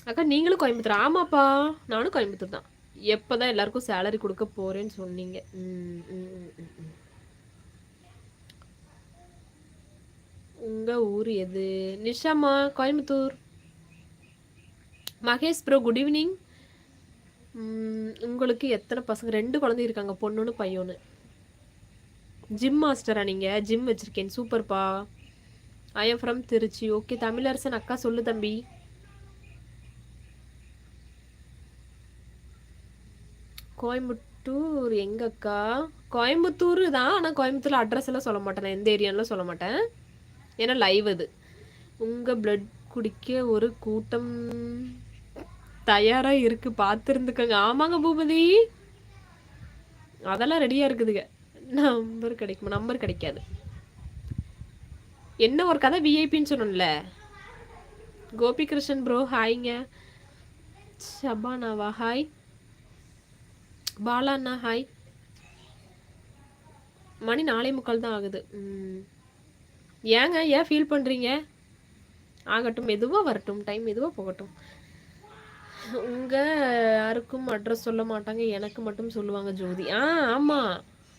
அக்கா நீங்களும் கோயம்புத்தூர்? ஆமாப்பா, நானும் கோயம்புத்தூர் தான். எப்பதான் எல்லாருக்கும் சேலரி கொடுக்க போறேன்னு சொன்னீங்க? உங்க ஊர் எது? நிஷாமா Coimbatore. Mahesh bro good evening. உங்களுக்கு எத்தனை பசங்க? 2 குழந்தை இருக்காங்க, பொண்ணுன்னு பையனு. ஜிம் மாஸ்டரா நீங்க? ஜிம் வச்சிருக்கேன், சூப்பர்ப்பா. I am from Trichy. Okay Tamilarasan அக்கா சொல்லு தம்பி. கோயம்புத்தூர் எங்கக்கா? கோயம்புத்தூர் தான், ஆனால் கோயம்புத்தூர் அட்ரஸ் எல்லாம் சொல்ல மாட்டேன், நான் எந்த ஏரியான்லாம் சொல்ல மாட்டேன், ஏன்னா லைவ் இது. உங்கள் பிளட் குடிக்க ஒரு கூட்டம் தயாராக இருக்கு, பார்த்துருந்துக்கங்க. ஆமாங்க பூபதி, அதெல்லாம் ரெடியாக இருக்குதுங்க. நம்பர் கிடைக்குமா? நம்பர் கிடைக்காது. என்ன ஒரு கதை விஐபின்னு சொன்னோம்ல. கோபிகிருஷ்ணன் ப்ரோ ஹாய்ங்க. ஷபானாவா ஹாய். பாலாண்ணா ஹாய். மணி 4:45 தான் ஆகுது. ஏங்க ஏன் ஃபீல் பண்ணுறீங்க? ஆகட்டும், மெதுவாக வரட்டும், டைம் மெதுவாக போகட்டும். உங்கள் யாருக்கும் அட்ரஸ் சொல்ல மாட்டாங்க, எனக்கு மட்டும் சொல்லுவாங்க ஜோதி. ஆமாம்,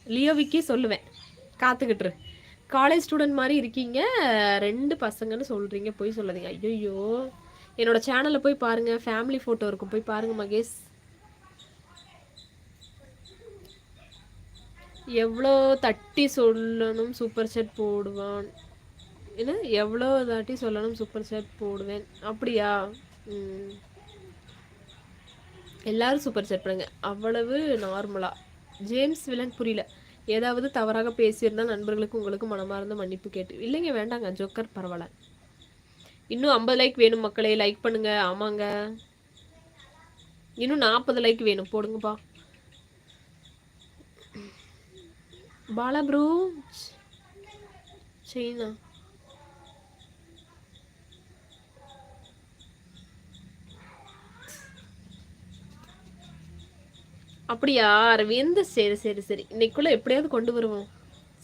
லியோவிக்கே சொல்லுவேன், காத்துக்கிட்டுரு. காலேஜ் ஸ்டூடெண்ட் மாதிரி இருக்கீங்க, 2 பசங்கன்னு சொல்கிறீங்க, போய் சொல்லாதீங்க. ஐயோ, என்னோட சேனலில் போய் பாருங்கள், ஃபேமிலி ஃபோட்டோ இருக்கும், போய் பாருங்கள் மகேஷ். எவ்வளோ தட்டி சொல்லணும் சூப்பர் செட் போடுவான்? என்ன எவ்வளோ தாட்டி சொல்லணும் சூப்பர் செட் போடுவேன்? அப்படியா? எல்லாரும் சூப்பர் செட் பண்ணுங்க, அவ்வளவு நார்மலா. ஜேம்ஸ் வில்லன் புரியல. ஏதாவது தவறாக பேசியிருந்தால் நண்பர்களுக்கு உங்களுக்கு மனமார்ந்த மன்னிப்பு கேட்டு. இல்லைங்க வேண்டாங்க, ஜோக்கர் பரவாயில்ல. இன்னும் 50 லைக் வேணும் மக்களே, லைக் பண்ணுங்க. ஆமாங்க, இன்னும் 40 லைக் வேணும், போடுங்கப்பா. Bala bro China. அப்படியா அரவிந்த்? சரி சரி சரி, இன்னைக்குள்ள எப்படியாவது கொண்டு வருவோம்.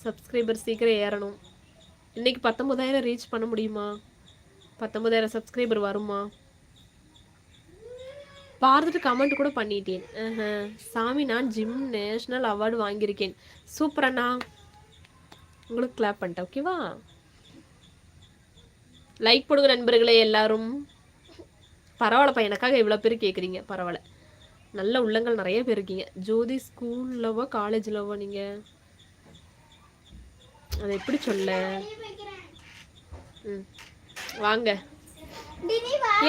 சப்ஸ்கிரைபர் சீக்கிரம் ஏறணும். இன்னைக்கு 19,000 ரீச் பண்ண முடியுமா? 19,000 சப்ஸ்கிரைபர் வருமா? பார்த்துட்டு கமெண்ட் கூட பண்ணிட்டேன். சாமி, நான் ஜிம் நேஷனல் அவார்டு வாங்கியிருக்கேன். சூப்பர் அண்ணா, உங்களுக்கு கிளாப் பண்ணிட்டேன். ஓகேவா? லைக் போடுங்க நண்பர்களே எல்லாரும். பரவாயில்லப்பா, எனக்காக இவ்வளோ பேர் கேட்குறீங்க, பரவாயில்ல. நல்ல உள்ளங்கள் நிறைய பேர் இருக்கீங்க. ஜோதி ஸ்கூல்லவோ காலேஜ்லவோ நீங்கள்? அதை எப்படி சொல்ல? வாங்க.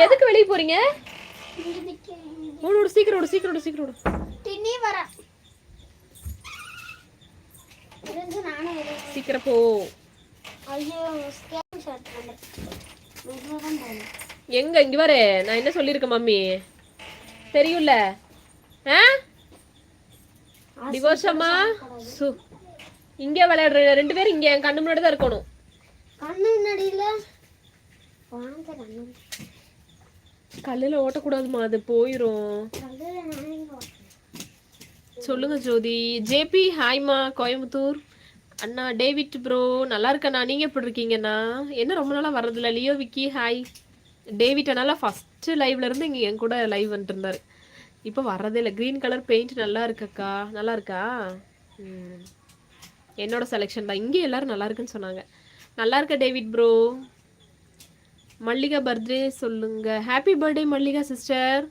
எதுக்கு வெளியே போறீங்க? ஓடு சீக்கிரம், சீக்கிரம் சீக்கிரம். சீக்கிரம் போ. எங்க இங்க வர? நான் என்ன சொல்லியிருக்கேன் மம்மி தெரியும்ல? டிவோர்ஸம்மா இங்க விளையாடுற 2 பேரும் இங்க என் கண்ணு முன்னாடி தான் இருக்கணும். கண்ணு முன்னாடியில கல்லுல ஓட்டக்கூடாதுமா, அது போயிரும். சொல்லுங்க ஜோதி. ஜேபி ஹாய்மா கோயம்புத்தூர். அண்ணா டேவிட் ப்ரோ நல்லா இருக்கண்ணா, நீங்க எப்படி இருக்கீங்கண்ணா? என்ன ரொம்ப நாளா வர்றதில்ல. Leo Vicky hi. டேவிட் அண்ணால ஃபர்ஸ்ட் லைவ்ல இருந்து இங்க என் கூட லைவ் வந்துட்டு இருந்தாரு, இப்போ வர்றதே இல்லை. க்ரீன் கலர் பெயிண்ட் நல்லா இருக்குக்கா. நல்லா இருக்கா? என்னோட செலெக்ஷன் தான். இங்கே எல்லாரும் நல்லா இருக்குன்னு சொன்னாங்க. நல்லா இருக்க டேவிட் ப்ரோ. மல்லிகா பர்த்டே சொல்லுங்க. Happy birthday Mallika sister.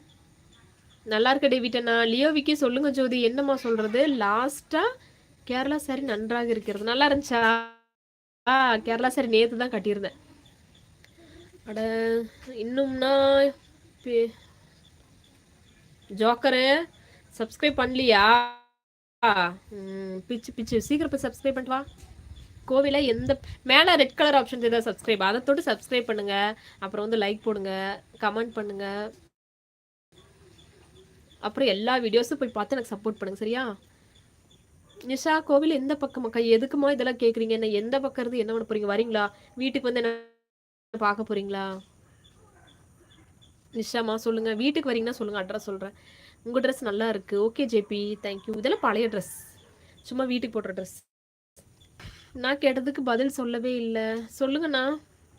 நல்லா இருக்க டேவிட் அண்ணா. லியோவிக்கே சொல்லுங்க ஜோதி. என்னம்மா சொல்றது? லாஸ்டா கேரளா சாரி நன்றாக இருக்கிறது. நல்லா இருந்துச்சா? கேரளா சாரி நேற்று தான் கட்டியிருந்தேன். அட இன்னும்னா ஜோக்கரு சப்ஸ்கிரைப் பண்ணலையா? பிச்சு பிச்சு சீக்கிரம் போய் சப்ஸ்கிரைப் பண்ணிட்டு வா. கோவில எந்த மேலே ரெட் கலர் ஆப்ஷன் ஏதாவது சப்ஸ்கிரைப், அதை தொட்டு சப்ஸ்கிரைப் பண்ணுங்க. அப்புறம் வந்து லைக் போடுங்க, கமெண்ட் பண்ணுங்க. அப்புறம் எல்லா வீடியோஸும் போய் பார்த்து எனக்கு சப்போர்ட் பண்ணுங்க, சரியா? நிஷா கோவில் எந்த பக்கம் அக்கா? எதுக்குமா இதெல்லாம் கேட்குறீங்க? என்ன எந்த பக்கம் இருந்து என்ன பண்ண போறீங்க? வரீங்களா வீட்டுக்கு வந்து என்ன பார்க்க போறீங்களா? நிஷாமா சொல்லுங்க, வீட்டுக்கு வரீங்கன்னா சொல்லுங்க, அட்ரஸ் சொல்கிறேன். உங்கள் ட்ரெஸ் நல்லா இருக்கு. Okay JP thank you. இதெல்லாம் பழைய ட்ரெஸ், சும்மா வீட்டுக்கு போடுற ட்ரெஸ். நான் கேட்டதுக்கு பதில் சொல்லவே இல்லை. சொல்லுங்கண்ணா.